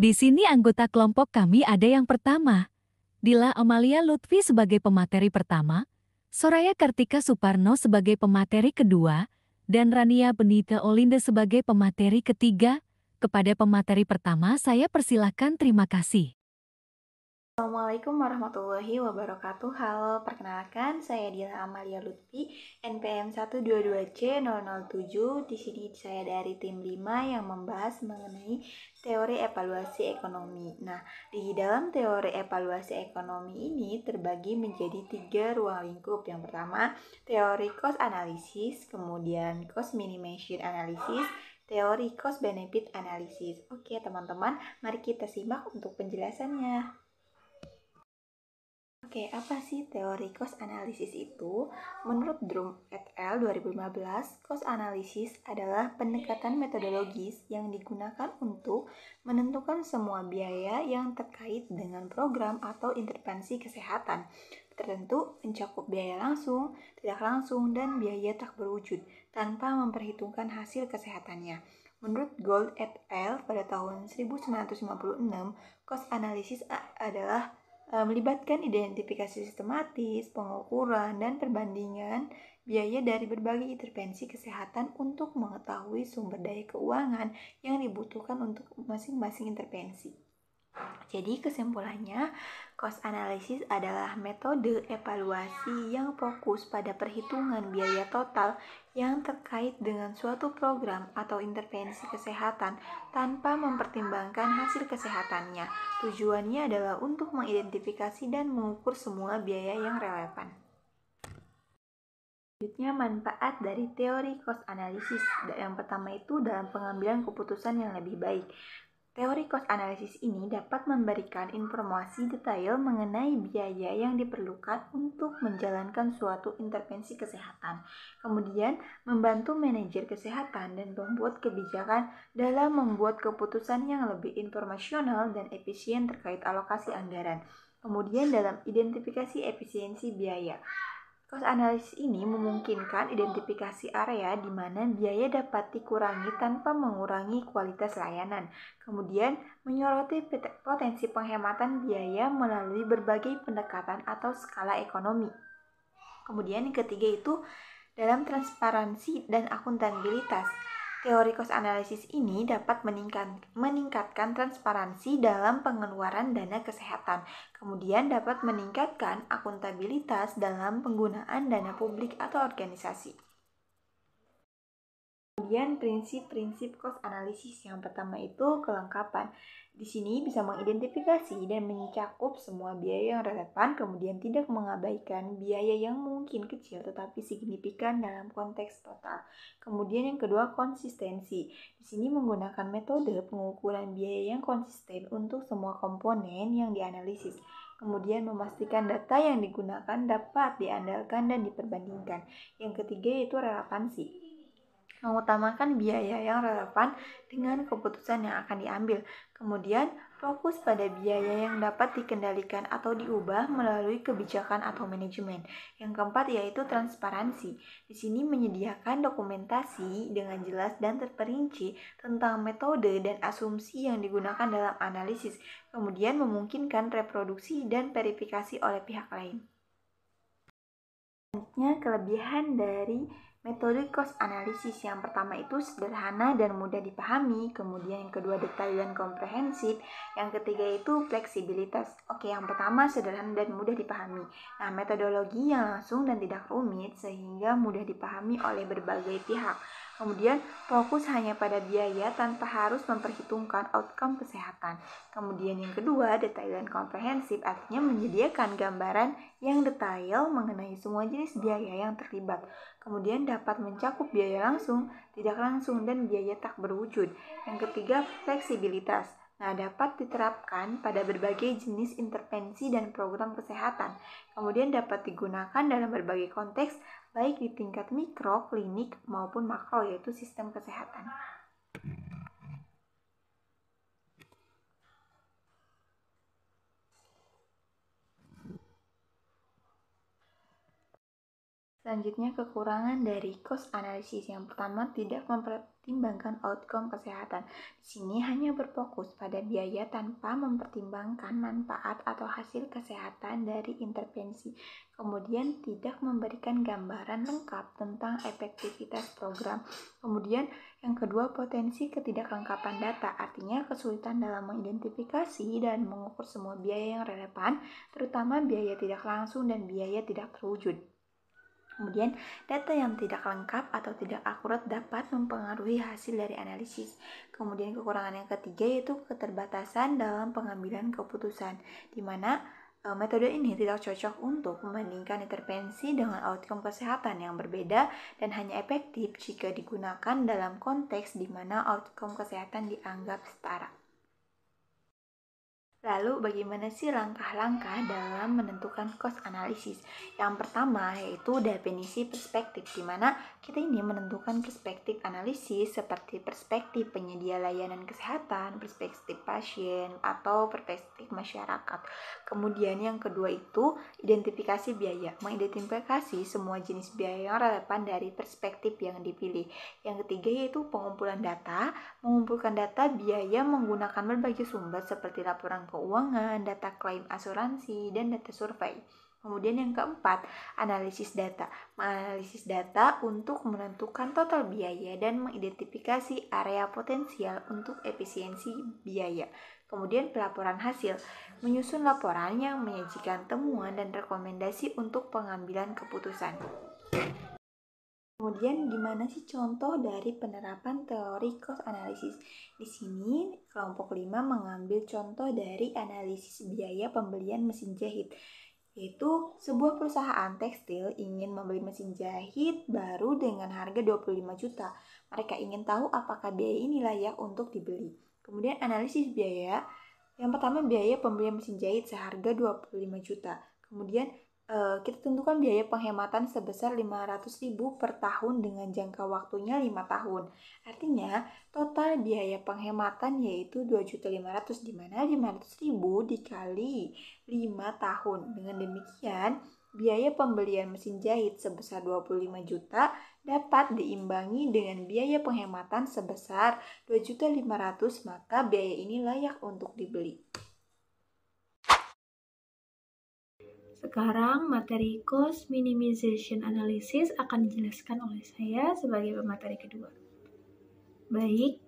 Di sini anggota kelompok kami ada yang pertama, Dila Amalia Lutfi sebagai pemateri pertama, Soraya Kartika Suparno sebagai pemateri kedua, dan Rania Benita Olinda sebagai pemateri ketiga. Kepada pemateri pertama saya persilahkan, terima kasih. Assalamualaikum warahmatullahi wabarakatuh. Halo, perkenalkan saya Dila Amalia Lutfi, NPM 122C007. Di sini saya dari tim 5 yang membahas mengenai teori evaluasi ekonomi. Nah, di dalam teori evaluasi ekonomi ini terbagi menjadi 3 ruang lingkup. Yang pertama, teori cost analysis, kemudian cost minimization analysis, teori cost benefit analysis. Oke, teman-teman, mari kita simak untuk penjelasannya. Oke, apa sih teori cost analysis itu? Menurut Drum et al. 2015, cost analysis adalah pendekatan metodologis yang digunakan untuk menentukan semua biaya yang terkait dengan program atau intervensi kesehatan tertentu, mencakup biaya langsung, tidak langsung, dan biaya tak berwujud, tanpa memperhitungkan hasil kesehatannya. Menurut Gold et al. Pada tahun 1956, cost analysis adalah melibatkan identifikasi sistematis, pengukuran, dan perbandingan biaya dari berbagai intervensi kesehatan untuk mengetahui sumber daya keuangan yang dibutuhkan untuk masing-masing intervensi. Jadi kesimpulannya, cost analysis adalah metode evaluasi yang fokus pada perhitungan biaya total yang terkait dengan suatu program atau intervensi kesehatan tanpa mempertimbangkan hasil kesehatannya. Tujuannya adalah untuk mengidentifikasi dan mengukur semua biaya yang relevan. Selanjutnya, manfaat dari teori cost analysis. Yang pertama itu dalam pengambilan keputusan yang lebih baik. Teori cost analysis ini dapat memberikan informasi detail mengenai biaya yang diperlukan untuk menjalankan suatu intervensi kesehatan. Kemudian, membantu manajer kesehatan dan pembuat kebijakan dalam membuat keputusan yang lebih informasional dan efisien terkait alokasi anggaran. Kemudian, dalam identifikasi efisiensi biaya. Cost analysis ini memungkinkan identifikasi area di mana biaya dapat dikurangi tanpa mengurangi kualitas layanan. Kemudian, menyoroti potensi penghematan biaya melalui berbagai pendekatan atau skala ekonomi. Kemudian yang ketiga itu dalam transparansi dan akuntabilitas. Teori cost analysis ini dapat meningkatkan transparansi dalam pengeluaran dana kesehatan, kemudian dapat meningkatkan akuntabilitas dalam penggunaan dana publik atau organisasi. Kemudian prinsip-prinsip cost analysis yang pertama itu kelengkapan. Di sini bisa mengidentifikasi dan mencakup semua biaya yang relevan, kemudian tidak mengabaikan biaya yang mungkin kecil tetapi signifikan dalam konteks total. Kemudian yang kedua, konsistensi. Di sini menggunakan metode pengukuran biaya yang konsisten untuk semua komponen yang dianalisis. Kemudian memastikan data yang digunakan dapat diandalkan dan diperbandingkan. Yang ketiga yaitu relevansi. Mengutamakan biaya yang relevan dengan keputusan yang akan diambil. Kemudian, fokus pada biaya yang dapat dikendalikan atau diubah melalui kebijakan atau manajemen. Yang keempat yaitu transparansi. Di sini menyediakan dokumentasi dengan jelas dan terperinci tentang metode dan asumsi yang digunakan dalam analisis. Kemudian memungkinkan reproduksi dan verifikasi oleh pihak lain. Selanjutnya, kelebihan dari metode cost analysis. Yang pertama itu sederhana dan mudah dipahami, kemudian yang kedua detail dan komprehensif, yang ketiga itu fleksibilitas. Oke, yang pertama sederhana dan mudah dipahami. Nah, metodologi yang langsung dan tidak rumit sehingga mudah dipahami oleh berbagai pihak. Kemudian fokus hanya pada biaya tanpa harus memperhitungkan outcome kesehatan. Kemudian yang kedua, detail dan komprehensif artinya menyediakan gambaran yang detail mengenai semua jenis biaya yang terlibat. Kemudian dapat mencakup biaya langsung, tidak langsung, dan biaya tak berwujud. Yang ketiga, fleksibilitas. Nah, dapat diterapkan pada berbagai jenis intervensi dan program kesehatan. Kemudian dapat digunakan dalam berbagai konteks, baik di tingkat mikro, klinik, maupun makro, yaitu sistem kesehatan. Selanjutnya, kekurangan dari cost analysis. Yang pertama, tidak mempertimbangkan outcome kesehatan. Di sini hanya berfokus pada biaya tanpa mempertimbangkan manfaat atau hasil kesehatan dari intervensi. Kemudian, tidak memberikan gambaran lengkap tentang efektivitas program. Kemudian, yang kedua, potensi ketidaklengkapan data, artinya kesulitan dalam mengidentifikasi dan mengukur semua biaya yang relevan, terutama biaya tidak langsung dan biaya tidak terwujud. Kemudian, data yang tidak lengkap atau tidak akurat dapat mempengaruhi hasil dari analisis. Kemudian, kekurangan yang ketiga yaitu keterbatasan dalam pengambilan keputusan, di mana metode ini tidak cocok untuk membandingkan intervensi dengan outcome kesehatan yang berbeda dan hanya efektif jika digunakan dalam konteks di mana outcome kesehatan dianggap setara. Lalu bagaimana sih langkah-langkah dalam menentukan cost analysis? Yang pertama yaitu definisi perspektif, di mana kita ini menentukan perspektif analisis seperti perspektif penyedia layanan kesehatan, perspektif pasien, atau perspektif masyarakat. Kemudian yang kedua itu identifikasi biaya, mengidentifikasi semua jenis biaya yang relevan dari perspektif yang dipilih. Yang ketiga yaitu pengumpulan data, mengumpulkan data biaya menggunakan berbagai sumber seperti laporan keuangan, data klaim asuransi, dan data survei. Kemudian yang keempat, analisis data. Menganalisis data untuk menentukan total biaya dan mengidentifikasi area potensial untuk efisiensi biaya. Kemudian pelaporan hasil, menyusun laporan yang menyajikan temuan dan rekomendasi untuk pengambilan keputusan. Kemudian gimana sih contoh dari penerapan teori cost analysis? Di sini kelompok 5 mengambil contoh dari analisis biaya pembelian mesin jahit, yaitu sebuah perusahaan tekstil ingin membeli mesin jahit baru dengan harga 25 juta. Mereka ingin tahu apakah biaya ini layak untuk dibeli. Kemudian analisis biaya, yang pertama biaya pembelian mesin jahit seharga 25 juta. Kemudian kita tentukan biaya penghematan sebesar 500.000 per tahun dengan jangka waktunya 5 tahun. Artinya, total biaya penghematan yaitu 2.500.000, di mana 500.000 dikali 5 tahun. Dengan demikian, biaya pembelian mesin jahit sebesar 25 juta dapat diimbangi dengan biaya penghematan sebesar 2.500.000, maka biaya ini layak untuk dibeli. Sekarang materi cost minimization analysis akan dijelaskan oleh saya sebagai pemateri kedua. Baik,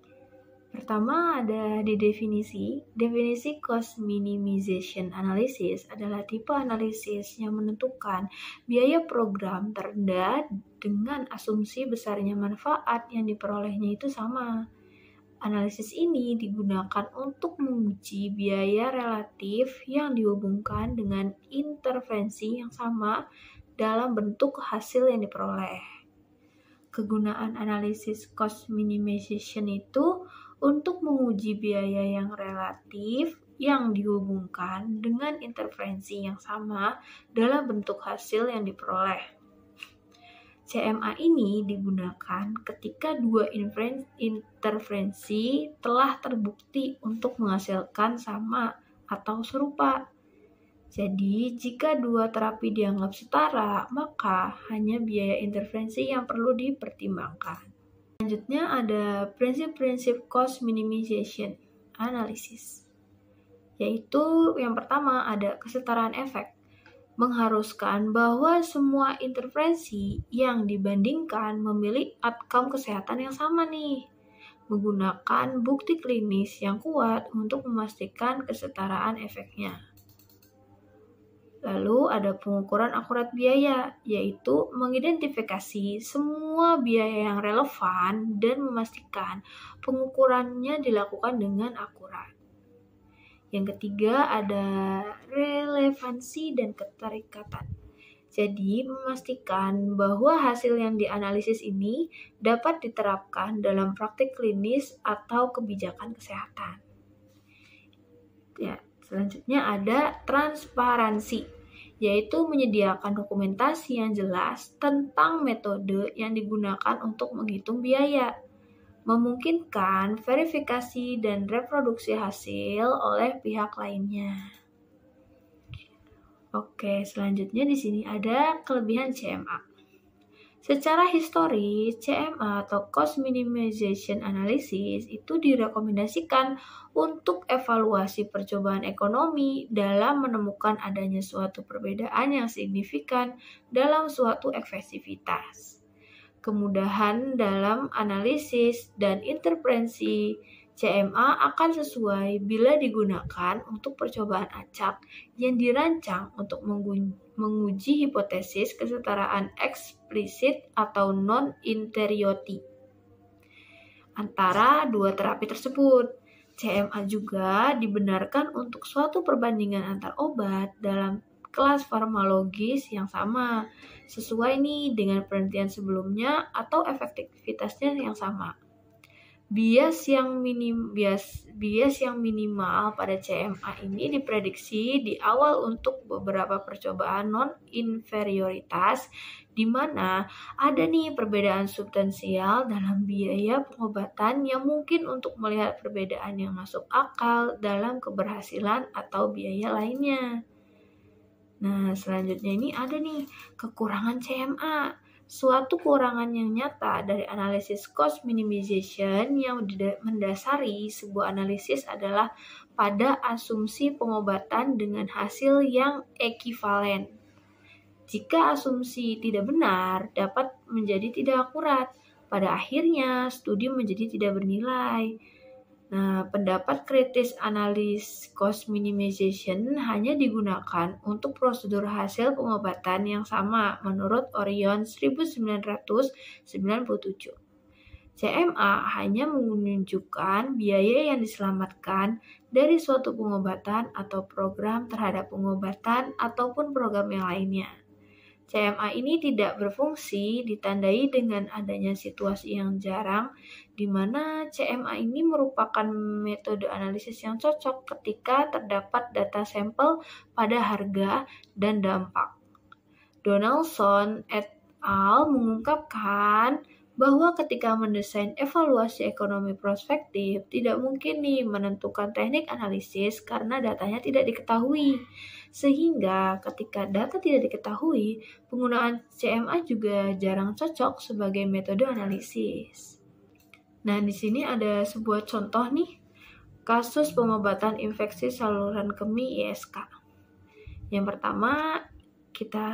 pertama ada di definisi. Definisi cost minimization analysis adalah tipe analisis yang menentukan biaya program terendah dengan asumsi besarnya manfaat yang diperolehnya itu sama. Analisis ini digunakan untuk menguji biaya relatif yang dihubungkan dengan intervensi yang sama dalam bentuk hasil yang diperoleh. Kegunaan analisis cost minimization itu untuk menguji biaya yang relatif yang dihubungkan dengan intervensi yang sama dalam bentuk hasil yang diperoleh. CMA ini digunakan ketika dua intervensi telah terbukti untuk menghasilkan sama atau serupa. Jadi, jika dua terapi dianggap setara, maka hanya biaya intervensi yang perlu dipertimbangkan. Selanjutnya ada prinsip-prinsip cost minimization analysis, yaitu yang pertama ada kesetaraan efek. Mengharuskan bahwa semua intervensi yang dibandingkan memiliki outcome kesehatan yang sama nih, menggunakan bukti klinis yang kuat untuk memastikan kesetaraan efeknya. Lalu ada pengukuran akurat biaya, yaitu mengidentifikasi semua biaya yang relevan dan memastikan pengukurannya dilakukan dengan akurat. Yang ketiga ada relevansi dan keterikatan. Jadi memastikan bahwa hasil yang dianalisis ini dapat diterapkan dalam praktik klinis atau kebijakan kesehatan. Ya, selanjutnya ada transparansi, yaitu menyediakan dokumentasi yang jelas tentang metode yang digunakan untuk menghitung biaya, memungkinkan verifikasi dan reproduksi hasil oleh pihak lainnya. Oke, selanjutnya di sini ada kelebihan CMA. Secara historis, CMA atau Cost Minimization Analysis itu direkomendasikan untuk evaluasi percobaan ekonomi dalam menemukan adanya suatu perbedaan yang signifikan dalam suatu efektivitas. Kemudahan dalam analisis dan intervensi CMA akan sesuai bila digunakan untuk percobaan acak yang dirancang untuk menguji hipotesis kesetaraan eksplisit atau non-interiority antara dua terapi tersebut. CMA juga dibenarkan untuk suatu perbandingan antar obat dalam kelas farmakologis yang sama, sesuai nih dengan penelitian sebelumnya atau efektivitasnya yang sama. Bias yang minimal pada CMA ini diprediksi di awal untuk beberapa percobaan non-inferioritas, di mana ada nih perbedaan substansial dalam biaya pengobatan yang mungkin untuk melihat perbedaan yang masuk akal dalam keberhasilan atau biaya lainnya. Nah, selanjutnya ini ada nih kekurangan CMA. Suatu kekurangan yang nyata dari analisis cost minimization yang mendasari sebuah analisis adalah pada asumsi pengobatan dengan hasil yang ekivalen. Jika asumsi tidak benar, dapat menjadi tidak akurat. Pada akhirnya, studi menjadi tidak bernilai. Nah, pendapat kritis analis cost minimization hanya digunakan untuk prosedur hasil pengobatan yang sama menurut Orion 1997. CMA hanya menunjukkan biaya yang diselamatkan dari suatu pengobatan atau program terhadap pengobatan ataupun program yang lainnya. CMA ini tidak berfungsi ditandai dengan adanya situasi yang jarang, di mana CMA ini merupakan metode analisis yang cocok ketika terdapat data sampel pada harga dan dampak. Donaldson et al. Mengungkapkan bahwa ketika mendesain evaluasi ekonomi prospektif, tidak mungkin nih menentukan teknik analisis karena datanya tidak diketahui. Sehingga ketika data tidak diketahui, penggunaan CMA juga jarang cocok sebagai metode analisis. Nah, di sini ada sebuah contoh nih, kasus pengobatan infeksi saluran kemih ISK. Yang pertama, kita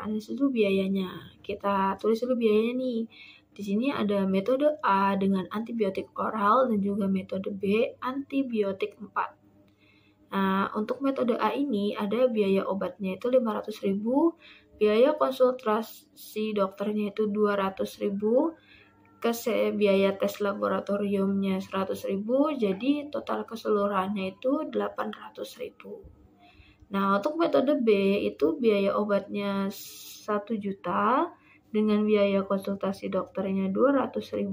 analisis dulu biayanya. Kita tulis dulu biayanya nih. Di sini ada metode A dengan antibiotik oral dan juga metode B antibiotik 4. Nah, untuk metode A ini ada biaya obatnya itu 500.000, biaya konsultasi dokternya itu 200.000, biaya tes laboratoriumnya 100.000, jadi total keseluruhannya itu 800.000. Nah, untuk metode B itu biaya obatnya 1 juta dengan biaya konsultasi dokternya 200.000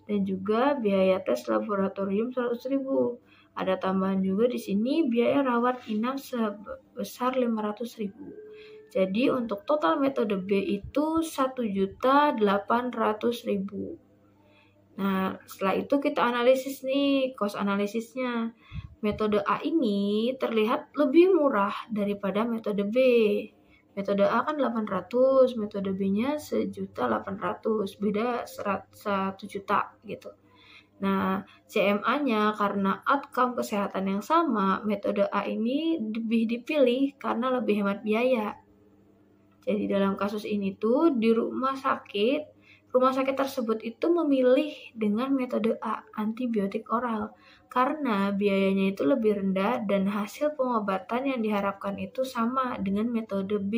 dan juga biaya tes laboratorium 100.000. Ada tambahan juga di sini biaya rawat inap sebesar 500.000. Jadi untuk total metode B itu 1.800.000. Nah, setelah itu kita analisis nih cost analisisnya. Metode A ini terlihat lebih murah daripada metode B. Metode A kan 800, metode B-nya 1.800, beda 1 juta gitu. Nah, CMA-nya karena outcome kesehatan yang sama, metode A ini lebih dipilih karena lebih hemat biaya. Jadi dalam kasus ini tuh di rumah sakit tersebut itu memilih dengan metode A, antibiotik oral, karena biayanya itu lebih rendah dan hasil pengobatan yang diharapkan itu sama dengan metode B.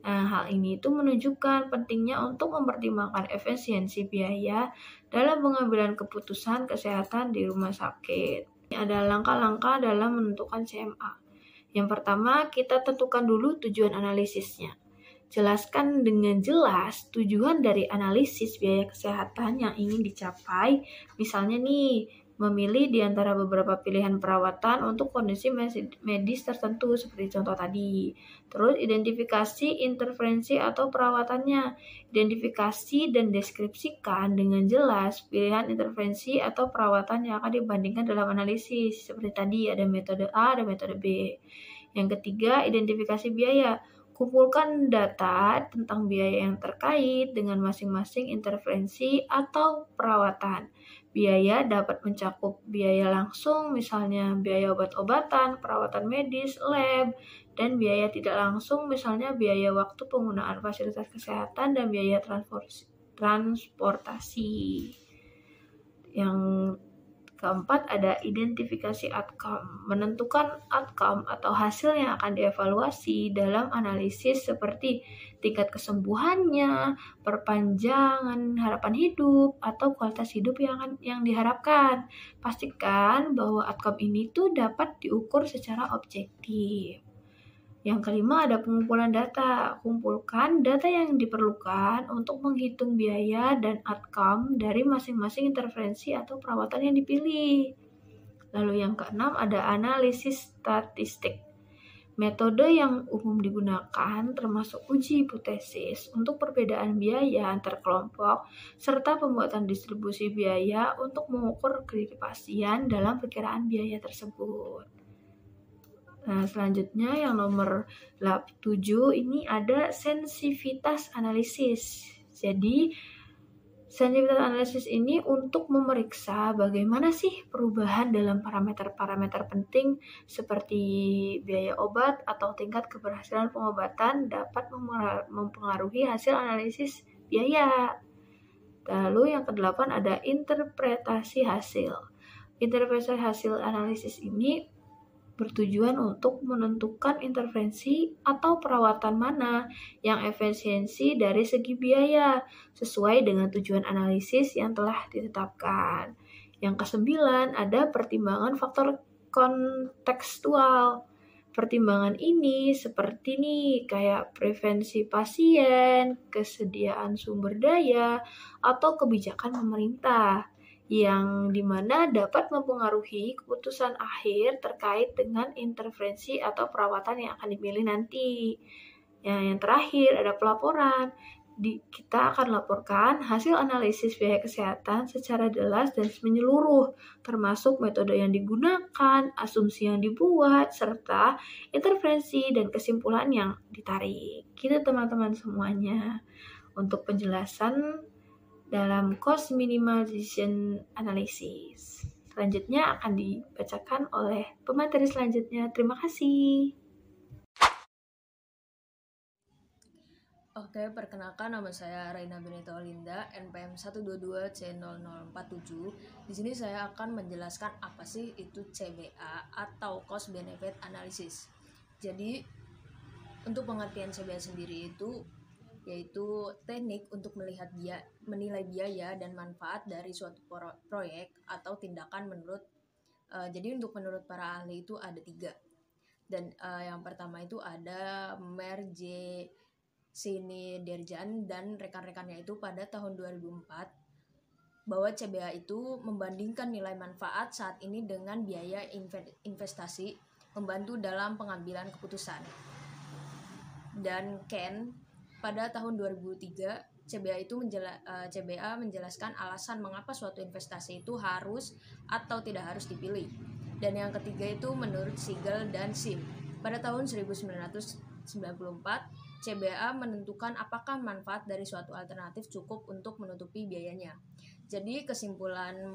Nah, hal ini itu menunjukkan pentingnya untuk mempertimbangkan efisiensi biaya dalam pengambilan keputusan kesehatan di rumah sakit. Ini ada langkah-langkah dalam menentukan CMA. Yang pertama, kita tentukan dulu tujuan analisisnya. Jelaskan dengan jelas tujuan dari analisis biaya kesehatan yang ingin dicapai. Misalnya nih, memilih di antara beberapa pilihan perawatan untuk kondisi medis tertentu seperti contoh tadi. Terus identifikasi intervensi atau perawatannya. Identifikasi dan deskripsikan dengan jelas pilihan intervensi atau perawatan yang akan dibandingkan dalam analisis. Seperti tadi ada metode A, ada metode B. Yang ketiga, identifikasi biaya. Kumpulkan data tentang biaya yang terkait dengan masing-masing intervensi atau perawatan. Biaya dapat mencakup biaya langsung, misalnya biaya obat-obatan, perawatan medis, lab, dan biaya tidak langsung, misalnya biaya waktu penggunaan fasilitas kesehatan dan biaya transportasi. Yang keempat ada identifikasi outcome. Menentukan outcome atau hasil yang akan dievaluasi dalam analisis seperti tingkat kesembuhannya, perpanjangan harapan hidup, atau kualitas hidup yang diharapkan. Pastikan bahwa outcome ini tuh dapat diukur secara objektif. Yang kelima ada pengumpulan data. Kumpulkan data yang diperlukan untuk menghitung biaya dan outcome dari masing-masing intervensi atau perawatan yang dipilih. Lalu yang keenam ada analisis statistik. Metode yang umum digunakan termasuk uji hipotesis untuk perbedaan biaya antar kelompok serta pembuatan distribusi biaya untuk mengukur kepastian dalam perkiraan biaya tersebut. Nah, selanjutnya yang nomor 7 ini ada sensitivitas analisis. Jadi, sensitivitas analisis ini untuk memeriksa bagaimana sih perubahan dalam parameter-parameter penting seperti biaya obat atau tingkat keberhasilan pengobatan dapat mempengaruhi hasil analisis biaya. Lalu yang ke-8 ada interpretasi hasil. Interpretasi hasil analisis ini bertujuan untuk menentukan intervensi atau perawatan mana yang efisiensi dari segi biaya sesuai dengan tujuan analisis yang telah ditetapkan. Yang ke-9 ada pertimbangan faktor kontekstual. Pertimbangan ini seperti nih kayak prevensi pasien, kesediaan sumber daya, atau kebijakan pemerintah yang dimana dapat mempengaruhi keputusan akhir terkait dengan intervensi atau perawatan yang akan dipilih nanti. Yang terakhir ada pelaporan. Kita akan laporkan hasil analisis biaya kesehatan secara jelas dan menyeluruh, termasuk metode yang digunakan, asumsi yang dibuat, serta intervensi dan kesimpulan yang ditarik. Gitu teman-teman semuanya. Untuk penjelasan dalam cost minimization analysis. Selanjutnya akan dibacakan oleh pemateri selanjutnya. Terima kasih. Oke, perkenalkan nama saya Raina Benita Olinda, NPM 122C0047. Di sini saya akan menjelaskan apa sih itu CBA atau Cost Benefit Analysis. Jadi, untuk pengertian CBA sendiri itu yaitu teknik untuk menilai biaya dan manfaat dari suatu proyek atau tindakan jadi menurut para ahli itu ada 3. Dan yang pertama itu ada Mer J. Sinedirjan dan rekan-rekannya itu pada tahun 2004 bahwa CBA itu membandingkan nilai manfaat saat ini dengan biaya investasi membantu dalam pengambilan keputusan. Dan Ken pada tahun 2003, CBA menjelaskan alasan mengapa suatu investasi itu harus atau tidak harus dipilih. Dan yang ketiga itu menurut Siegel dan Sim. Pada tahun 1994, CBA menentukan apakah manfaat dari suatu alternatif cukup untuk menutupi biayanya. Jadi kesimpulan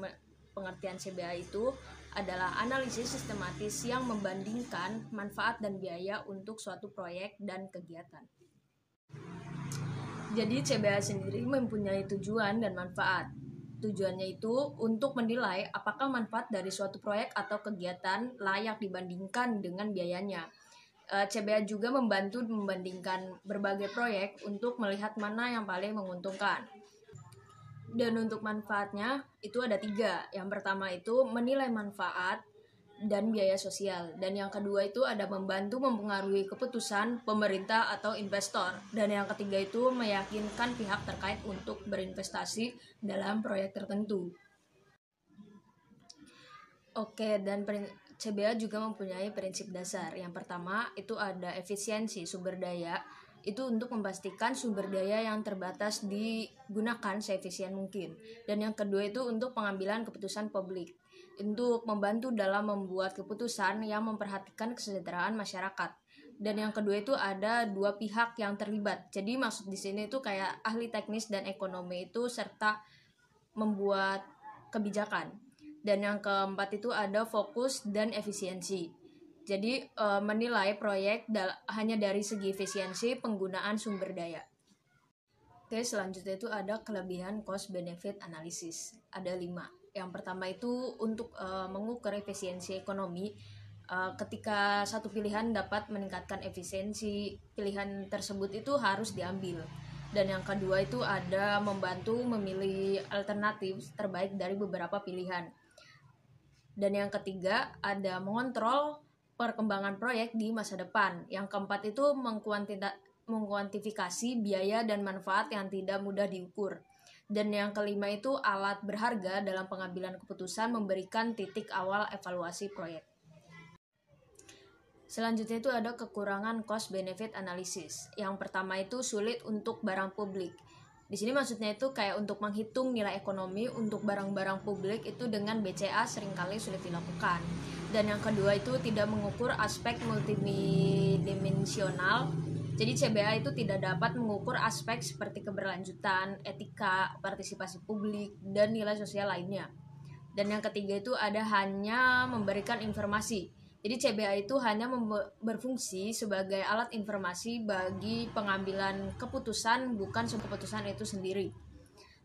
pengertian CBA itu adalah analisis sistematis yang membandingkan manfaat dan biaya untuk suatu proyek dan kegiatan. Jadi CBA sendiri mempunyai tujuan dan manfaat. Tujuannya itu untuk menilai apakah manfaat dari suatu proyek atau kegiatan layak dibandingkan dengan biayanya. CBA juga membantu membandingkan berbagai proyek untuk melihat mana yang paling menguntungkan. Dan untuk manfaatnya itu ada 3. Yang pertama itu menilai manfaat dan biaya sosial. Dan yang kedua itu ada membantu mempengaruhi keputusan pemerintah atau investor. Dan yang ketiga itu meyakinkan pihak terkait untuk berinvestasi dalam proyek tertentu. Oke, dan CBA juga mempunyai prinsip dasar. Yang pertama itu ada efisiensi sumber daya. Itu untuk memastikan sumber daya yang terbatas digunakan seefisien mungkin. Dan yang kedua itu untuk pengambilan keputusan publik, untuk membantu dalam membuat keputusan yang memperhatikan kesejahteraan masyarakat. Dan yang kedua itu ada dua pihak yang terlibat. Jadi maksud di sini itu kayak ahli teknis dan ekonomi itu serta membuat kebijakan. Dan yang keempat itu ada fokus dan efisiensi. Jadi menilai proyek hanya dari segi efisiensi penggunaan sumber daya. Oke, selanjutnya itu ada kelebihan cost benefit analysis. Ada 5. Yang pertama itu untuk mengukur efisiensi ekonomi. Ketika satu pilihan dapat meningkatkan efisiensi, pilihan tersebut itu harus diambil. Dan yang kedua itu ada membantu memilih alternatif terbaik dari beberapa pilihan. Dan yang ketiga ada mengontrol perkembangan proyek di masa depan. Yang keempat itu mengkuantifikasi biaya dan manfaat yang tidak mudah diukur. Dan yang kelima itu alat berharga dalam pengambilan keputusan memberikan titik awal evaluasi proyek. Selanjutnya itu ada kekurangan cost benefit analysis. Yang pertama itu sulit untuk barang publik. Di sini maksudnya itu kayak untuk menghitung nilai ekonomi untuk barang-barang publik itu dengan BCA seringkali sulit dilakukan. Dan yang kedua itu tidak mengukur aspek multidimensional. Jadi CBA itu tidak dapat mengukur aspek seperti keberlanjutan, etika, partisipasi publik, dan nilai sosial lainnya. Dan yang ketiga itu ada hanya memberikan informasi. Jadi CBA itu hanya berfungsi sebagai alat informasi bagi pengambilan keputusan, bukan keputusan itu sendiri.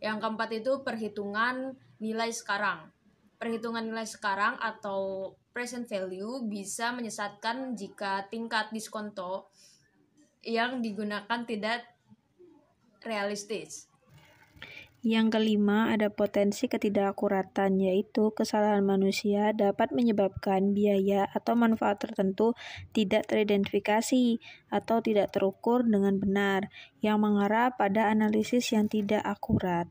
Yang keempat itu perhitungan nilai sekarang. Perhitungan nilai sekarang atau present value bisa menyesatkan jika tingkat diskonto yang digunakan tidak realistis. Yang kelima, ada potensi ketidakakuratan, yaitu kesalahan manusia dapat menyebabkan biaya atau manfaat tertentu tidak teridentifikasi atau tidak terukur dengan benar, yang mengarah pada analisis yang tidak akurat.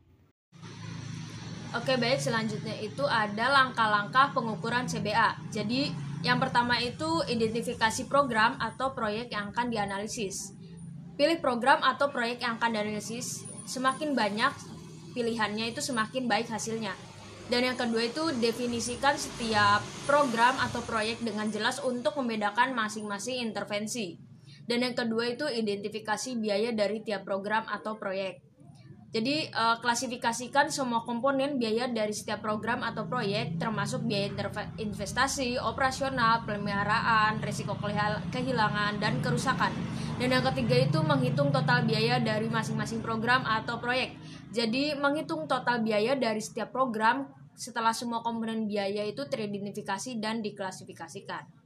Oke, baik, selanjutnya itu ada langkah-langkah pengukuran CBA. Jadi, yang pertama itu identifikasi program atau proyek yang akan dianalisis. Pilih program atau proyek yang akan dianalisis, semakin banyak pilihannya itu semakin baik hasilnya. Dan yang kedua itu definisikan setiap program atau proyek dengan jelas untuk membedakan masing-masing intervensi. Dan yang kedua itu identifikasi biaya dari tiap program atau proyek. Jadi klasifikasikan semua komponen biaya dari setiap program atau proyek termasuk biaya investasi, operasional, pemeliharaan, risiko kehilangan, dan kerusakan. Dan yang ketiga itu menghitung total biaya dari masing-masing program atau proyek. Jadi menghitung total biaya dari setiap program setelah semua komponen biaya itu teridentifikasi dan diklasifikasikan.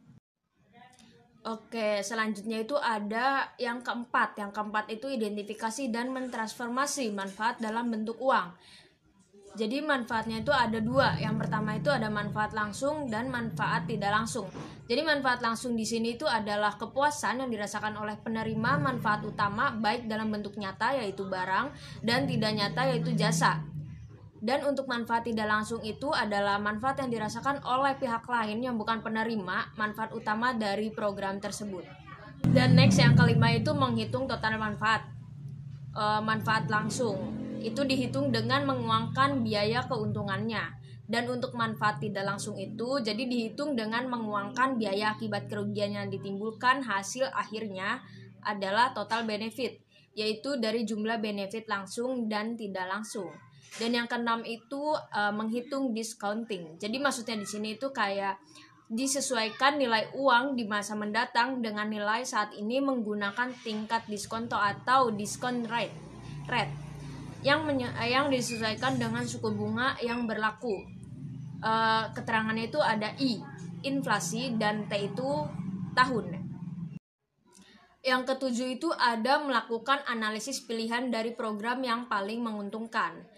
Oke, selanjutnya itu ada yang keempat. Yang keempat itu identifikasi dan mentransformasi manfaat dalam bentuk uang. Jadi manfaatnya itu ada 2. Yang pertama itu ada manfaat langsung dan manfaat tidak langsung. Jadi manfaat langsung di sini itu adalah kepuasan yang dirasakan oleh penerima manfaat utama baik dalam bentuk nyata yaitu barang dan tidak nyata yaitu jasa. Dan untuk manfaat tidak langsung itu adalah manfaat yang dirasakan oleh pihak lain yang bukan penerima manfaat utama dari program tersebut. Dan next yang kelima itu menghitung total manfaat. Manfaat langsung itu dihitung dengan menguangkan biaya keuntungannya. Dan untuk manfaat tidak langsung itu jadi dihitung dengan menguangkan biaya akibat kerugian yang ditimbulkan. Hasil akhirnya adalah total benefit, yaitu dari jumlah benefit langsung dan tidak langsung. Dan yang keenam itu menghitung discounting. Jadi maksudnya di sini itu kayak disesuaikan nilai uang di masa mendatang dengan nilai saat ini menggunakan tingkat diskonto atau discount rate yang disesuaikan dengan suku bunga yang berlaku. Keterangannya itu ada I, inflasi, dan T itu tahun. Yang ketujuh itu ada melakukan analisis pilihan dari program yang paling menguntungkan.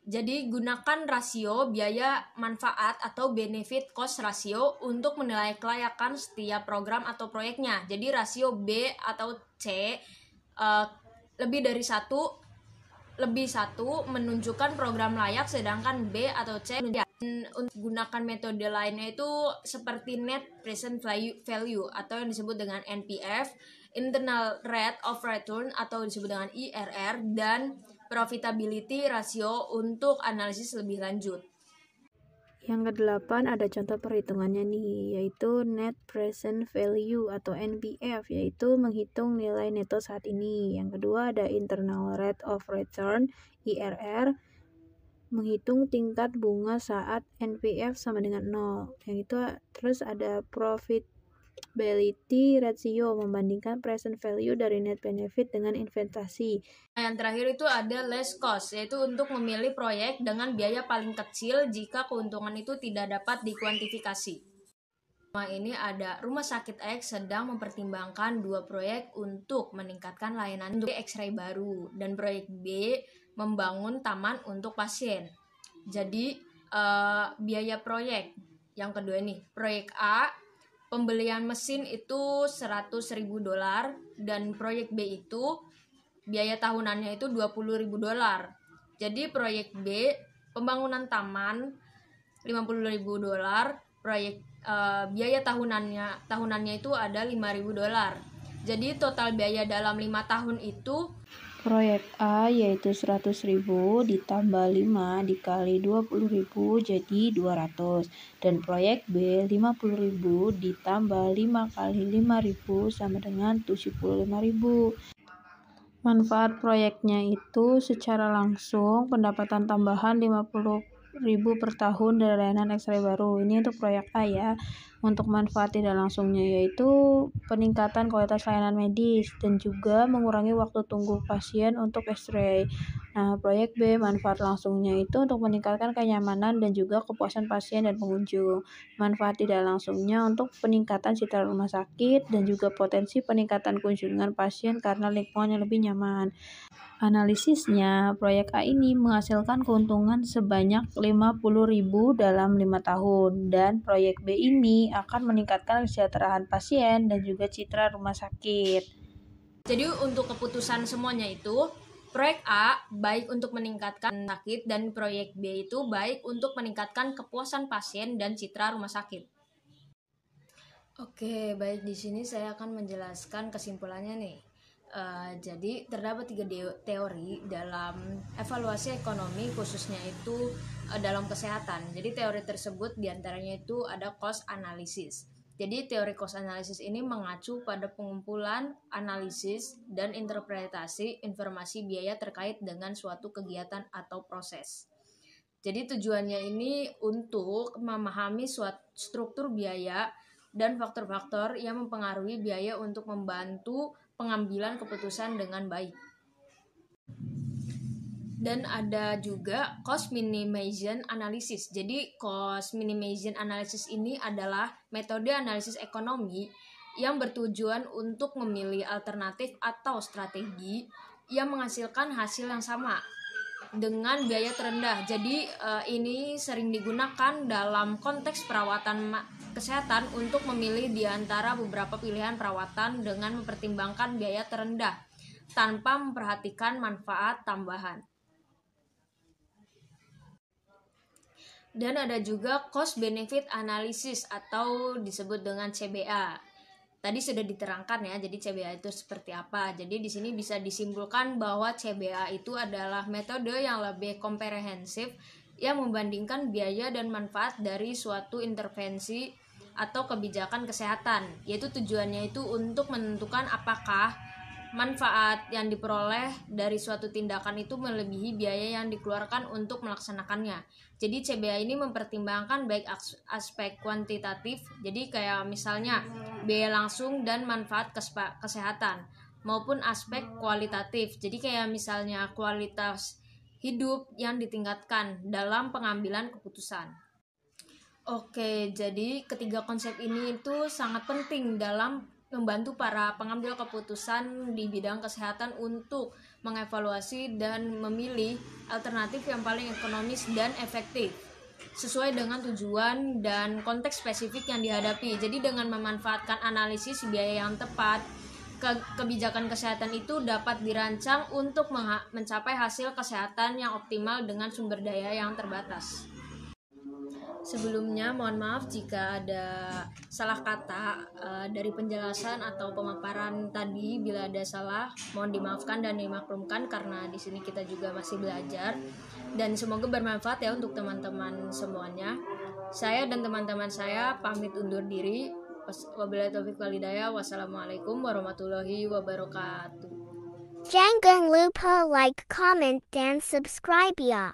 Jadi gunakan rasio biaya manfaat atau benefit cost ratio untuk menilai kelayakan setiap program atau proyeknya. Jadi rasio B atau C lebih dari 1 menunjukkan program layak, sedangkan B atau C untuk gunakan metode lainnya itu seperti net present value atau yang disebut dengan NPV, internal rate of return atau disebut dengan IRR, dan profitability ratio untuk analisis lebih lanjut. Yang kedelapan ada contoh perhitungannya nih, yaitu Net Present Value atau NPV, yaitu menghitung nilai neto saat ini. Yang kedua ada Internal Rate of Return, IRR, menghitung tingkat bunga saat NPV sama dengan 0. Yang itu terus ada Profitability Ratio, membandingkan present value dari net benefit dengan investasi. Yang terakhir itu ada less cost, yaitu untuk memilih proyek dengan biaya paling kecil jika keuntungan itu tidak dapat dikuantifikasi. Ini ada Rumah Sakit X sedang mempertimbangkan 2 proyek untuk meningkatkan layanan untuk X-ray baru, dan proyek B membangun taman untuk pasien. Jadi biaya proyek yang kedua nih, proyek A pembelian mesin itu $100.000 dan proyek B itu biaya tahunannya itu $20.000. Jadi proyek B pembangunan taman $50.000, proyek biaya tahunannya itu ada $5.000. Jadi total biaya dalam 5 tahun itu proyek A yaitu 100.000 ditambah 5 dikali 20.000 jadi 200, dan proyek B 50.000 ditambah 5 kali 5.000 sama dengan 75.000. Manfaat proyeknya itu secara langsung pendapatan tambahan 50.000 per tahun dari layanan X-ray baru. Ini untuk proyek A ya. Untuk manfaat tidak langsungnya yaitu peningkatan kualitas layanan medis dan juga mengurangi waktu tunggu pasien untuk X-ray. Nah, proyek B manfaat langsungnya itu untuk meningkatkan kenyamanan dan juga kepuasan pasien dan pengunjung. Manfaat tidak langsungnya untuk peningkatan citra rumah sakit dan juga potensi peningkatan kunjungan pasien karena lingkungan yang lebih nyaman. Analisisnya, proyek A ini menghasilkan keuntungan sebanyak 50.000 dalam 5 tahun, dan proyek B ini akan meningkatkan kesejahteraan pasien dan juga citra rumah sakit. Jadi untuk keputusan semuanya itu, proyek A baik untuk meningkatkan sakit dan proyek B itu baik untuk meningkatkan kepuasan pasien dan citra rumah sakit. Oke, baik, di sini saya akan menjelaskan kesimpulannya nih. Jadi terdapat 3 teori dalam evaluasi ekonomi, khususnya itu dalam kesehatan. Jadi teori tersebut diantaranya itu ada cost analysis. Jadi teori cost analysis ini mengacu pada pengumpulan, analisis, dan interpretasi informasi biaya terkait dengan suatu kegiatan atau proses. Jadi tujuannya ini untuk memahami suatu struktur biaya dan faktor-faktor yang mempengaruhi biaya untuk membantu pengambilan keputusan dengan baik. Dan ada juga cost minimization analysis. Jadi cost minimization analysis ini adalah metode analisis ekonomi yang bertujuan untuk memilih alternatif atau strategi yang menghasilkan hasil yang sama dengan biaya terendah. Jadi ini sering digunakan dalam konteks perawatan kesehatan untuk memilih di antara beberapa pilihan perawatan dengan mempertimbangkan biaya terendah tanpa memperhatikan manfaat tambahan. Dan ada juga cost benefit analysis atau disebut dengan CBA. Tadi sudah diterangkan ya, jadi CBA itu seperti apa. Jadi di sini bisa disimpulkan bahwa CBA itu adalah metode yang lebih komprehensif yang membandingkan biaya dan manfaat dari suatu intervensi atau kebijakan kesehatan, yaitu tujuannya itu untuk menentukan apakah manfaat yang diperoleh dari suatu tindakan itu melebihi biaya yang dikeluarkan untuk melaksanakannya. Jadi CBA ini mempertimbangkan baik aspek kuantitatif, jadi kayak misalnya biaya langsung dan manfaat kesehatan, maupun aspek kualitatif, jadi kayak misalnya kualitas hidup yang ditingkatkan dalam pengambilan keputusan. Oke, jadi ketiga konsep ini itu sangat penting dalam membantu para pengambil keputusan di bidang kesehatan untuk mengevaluasi dan memilih alternatif yang paling ekonomis dan efektif sesuai dengan tujuan dan konteks spesifik yang dihadapi. Jadi dengan memanfaatkan analisis biaya yang tepat, kebijakan kesehatan itu dapat dirancang untuk mencapai hasil kesehatan yang optimal dengan sumber daya yang terbatas. Sebelumnya mohon maaf jika ada salah kata dari penjelasan atau pemaparan tadi. Bila ada salah mohon dimaafkan dan dimaklumkan karena di sini kita juga masih belajar, dan semoga bermanfaat ya untuk teman-teman semuanya. Saya dan teman-teman saya pamit undur diri. Wabillahi taufiq wal hidayah. Wassalamualaikum warahmatullahi wabarakatuh. Jangan lupa like, comment, dan subscribe ya.